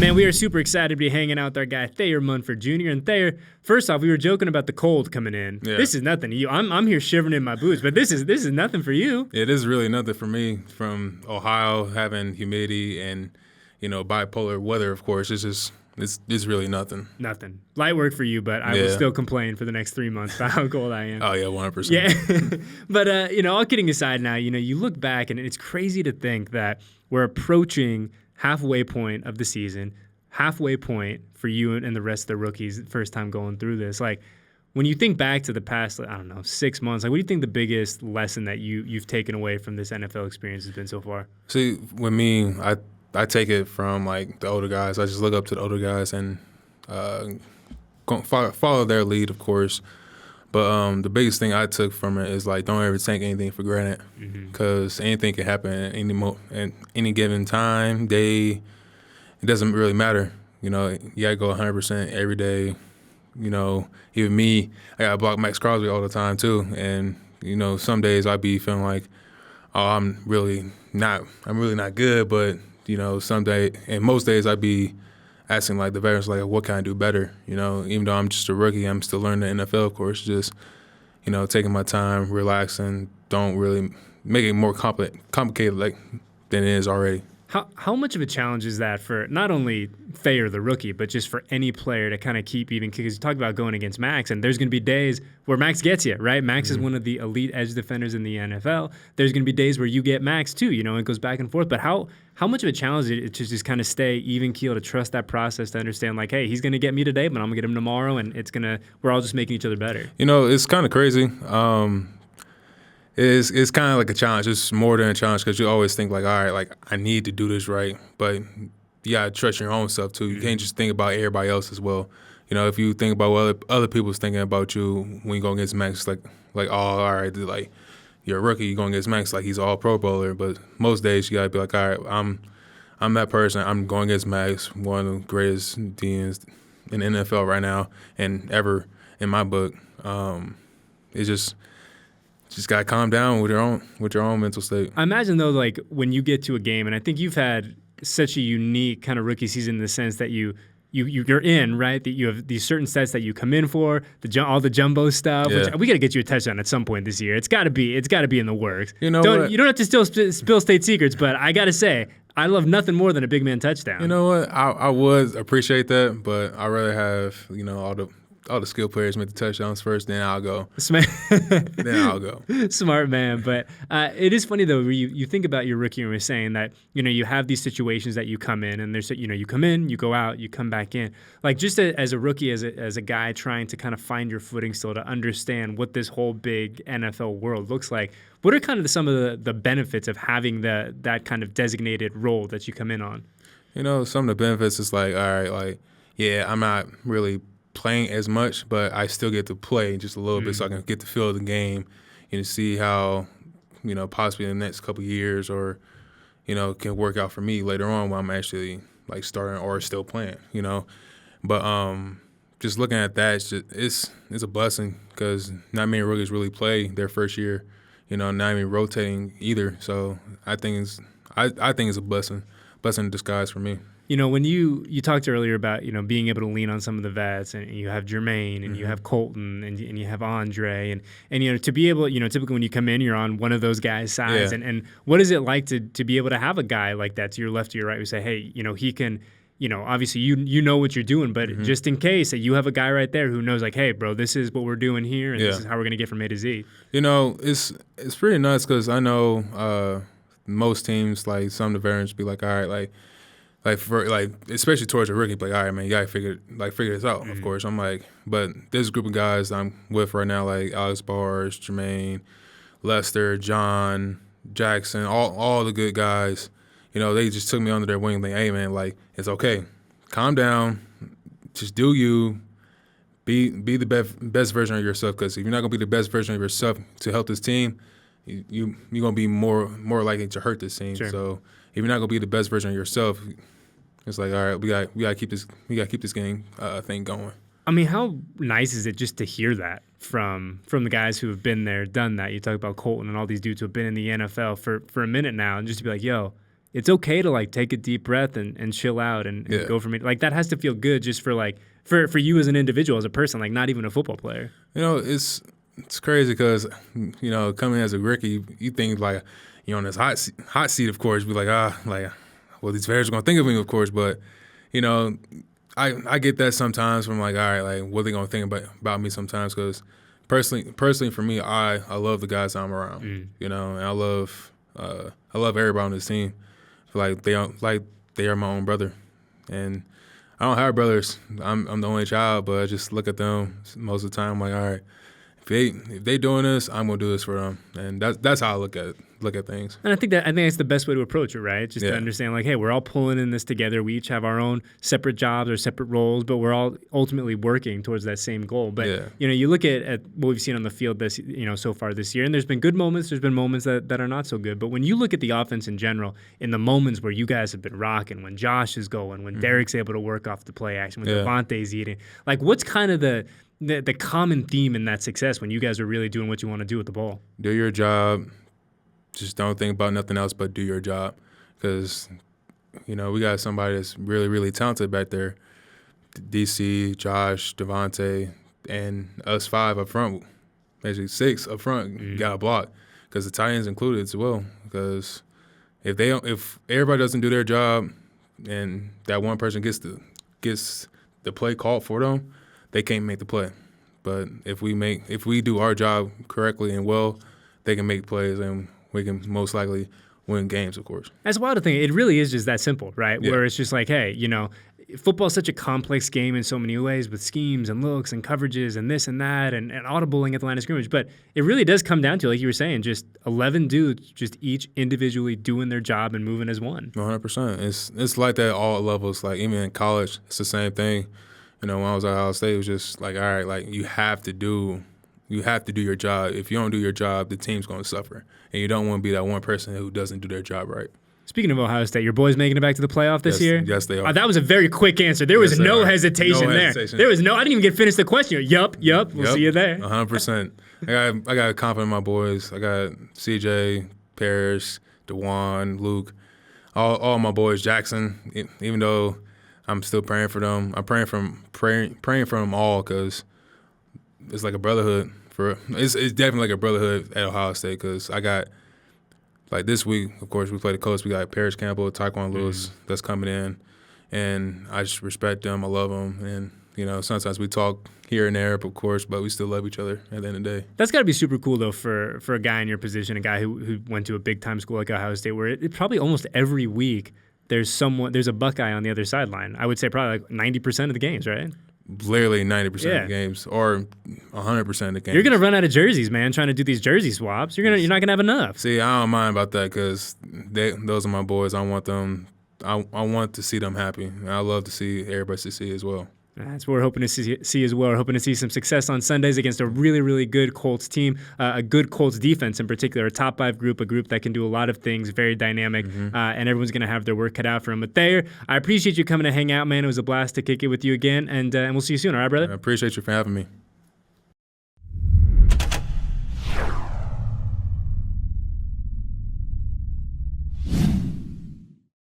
man, we are super excited to be hanging out with our guy Thayer Munford Jr. And Thayer, first off, we were joking about the cold coming in. Yeah. This is nothing to you. I'm here shivering in my boots, but this is nothing for you. Yeah, this is really nothing for me. From Ohio, having humidity and bipolar weather, of course, it's really nothing. Nothing. Light work for you, but I will still complain for the next 3 months about how cold I am. Oh yeah, 100%. Yeah, but all kidding aside, now you look back and it's crazy to think that we're approaching halfway point of the season, halfway point for you and the rest of the rookies, first time going through this. Like, when you think back to the past, 6 months, like, what do you think the biggest lesson that you've taken away from this NFL experience has been so far? See, with me, I take it from like the older guys. I just look up to the older guys and follow their lead, of course. But the biggest thing I took from it is like, don't ever take anything for granted, because anything can happen at any given time, day. It doesn't really matter. You gotta go 100% every day. Even me, I gotta block Maxx Crosby all the time too. And some days I'd be feeling like, oh, I'm really not good. But most days I'd be asking like the veterans, like, what can I do better? Even though I'm just a rookie, I'm still learning the NFL, of course. Just taking my time, relaxing. Don't really make it more complicated than it is already. How much of a challenge is that for not only Thayer, the rookie, but just for any player to kind of keep even? Because you talk about going against Maxx, and there's going to be days where Maxx gets you, right? Maxx is one of the elite edge defenders in the NFL. There's going to be days where you get Maxx too, it goes back and forth. But how much of a challenge is it to just kind of stay even keel, to trust that process, to understand like, hey, he's going to get me today, but I'm going to get him tomorrow, and we're all just making each other better. It's kind of crazy. It's kind of like a challenge. It's more than a challenge, because you always think like, all right, like, I need to do this right, but you gotta trust your own self too. You can't just think about everybody else as well. If you think about what other people's thinking about you when you go against Maxx, like oh, all right, like, you're a rookie, you going against Maxx, like, he's all Pro Bowler. But most days you gotta be like, all right, I'm that person. I'm going against Maxx, one of the greatest DNs in the NFL right now and ever in my book. It's just gotta calm down with your own mental state. I imagine though, like, when you get to a game, and I think you've had such a unique kind of rookie season in the sense that you're in, right? That you have these certain sets that you come in for, all the jumbo stuff. Yeah. Which we got to get you a touchdown at some point this year. It's got to be in the works. You don't have to still spill state secrets, but I got to say, I love nothing more than a big man touchdown. You know what? I would appreciate that, but I'd rather have all the skill players make the touchdowns first, then I'll go. Then I'll go. Smart man. But it is funny, though, where you think about your rookie, and we're saying that, you have these situations that you come in, and there's, you come in, you go out, you come back in. Like, just as a rookie, as a guy trying to kind of find your footing still, to understand what this whole big NFL world looks like, what are kind of some of the benefits of having that kind of designated role that you come in on? Some of the benefits is like, all right, like, yeah, I'm not really playing as much, but I still get to play just a little bit, so I can get the feel of the game and see how, possibly in the next couple of years, or, can work out for me later on when I'm actually like starting or still playing, But just looking at that, it's a blessing, because not many rookies really play their first year, not even rotating either. So I think it's a blessing in disguise for me. When you talked earlier about, being able to lean on some of the vets, and you have Jermaine, and you have Colton, and you have Andre, and to be able, typically when you come in, you're on one of those guys' sides. Yeah. And what is it like to be able to have a guy like that to your left or your right who say, hey, he can, obviously you know what you're doing, but just in case that you have a guy right there who knows, like, hey, bro, this is what we're doing here, and this is how we're going to get from A to Z. It's pretty nuts, because I know most teams, like, some of the veterans be like, all right, especially towards a rookie, like, all right, man, you gotta figure this out. Of course, I'm like, but there's a group of guys I'm with right now, like Alex Bars, Jermaine, Lester, John, Jackson, all the good guys. They just took me under their wing, like, hey, man, like, it's okay, calm down, just do you, be the best version of yourself. Because if you're not gonna be the best version of yourself to help this team, you're gonna be more likely to hurt this team. Sure. So if you're not gonna be the best version of yourself, it's like, all right, we got to keep this game thing going. I mean, how nice is it just to hear that from the guys who have been there, done that? You talk about Colton and all these dudes who have been in the NFL for a minute now, and just to be like, yo, it's okay to like take a deep breath and chill out and go from it. Like that has to feel good just for like for you as an individual, as a person, like not even a football player. It's crazy because coming as a rookie, you think like on this hot seat, of course, be like well, these fans are gonna think of me, of course, but I get that sometimes from like, all right, like what are they gonna think about me sometimes? Because personally for me, I love the guys I'm around, and I love everybody on this team. Like they are my own brother, and I don't have brothers. I'm the only child, but I just look at them most of the time. I'm like, all right, if they doing this, I'm gonna do this for them, and that's how I look at things. And I think that's the best way to approach it, right? Just to understand, like, hey, we're all pulling in this together. We each have our own separate jobs or separate roles, but we're all ultimately working towards that same goal. But you look at what we've seen on the field this so far this year, and there's been good moments. There's been moments that are not so good. But when you look at the offense in general, in the moments where you guys have been rocking, when Josh is going, when Derek's able to work off the play action, when Devontae's eating, like, what's kind of the common theme in that success when you guys are really doing what you want to do with the ball? Do your job. Just don't think about nothing else but do your job, because we got somebody that's really, really talented back there. DC, Josh, Devontae, and us 5 up front, basically 6 up front, got a block, because the tight ends included as well. Because if everybody doesn't do their job, and that one person gets the play called for them, they can't make the play. But if we do our job correctly and well, they can make plays, and we can most likely win games, of course. That's wild to think. It really is just that simple, right? Where it's just like, hey, football is such a complex game in so many ways, with schemes and looks and coverages and this and that and audibling at the line of scrimmage. But it really does come down to, like you were saying, just 11 dudes just each individually doing their job and moving as one. 100%. It's like that at all levels. Like even in college, it's the same thing. When I was at Ohio State, it was just like, all right, like you have to do your job. If you don't do your job, the team's going to suffer. And you don't want to be that one person who doesn't do their job right. Speaking of Ohio State, your boys making it back to the playoff this year? Yes, they are. That was a very quick answer. There was no hesitation there. There was I didn't even get finished the question. Yup. We'll see you there. 100%. I got confidence in my boys. I got CJ, Paris, DeJuan, Luke, all my boys, Jackson. Even though I'm still praying for them, I'm praying for them all, because it's like a brotherhood. It's definitely like a brotherhood at Ohio State, because I got, like this week, of course, we played the Colts. We got Paris Campbell, Tyquan Lewis that's coming in, and I just respect them. I love them, and sometimes we talk here and there, of course, but we still love each other at the end of the day. That's got to be super cool, though, for a guy in your position, a guy who went to a big-time school like Ohio State, where it probably almost every week there's a Buckeye on the other sideline. I would say probably like 90% of the games, right? Literally 90% of the games, or 100% of the games. You're gonna run out of jerseys, man. Trying to do these jersey swaps, you're not gonna have enough. See, I don't mind about that, because those are my boys. I want them. I want to see them happy. And I love to see everybody succeed as well. That's what we're hoping to see as well. We're hoping to see some success on Sundays against a really, really good Colts team, a good Colts defense in particular, a top 5 group, a group that can do a lot of things, very dynamic, and everyone's going to have their work cut out for them. But Thayer, I appreciate you coming to hang out, man. It was a blast to kick it with you again, and we'll see you soon, all right, brother? I appreciate you for having me.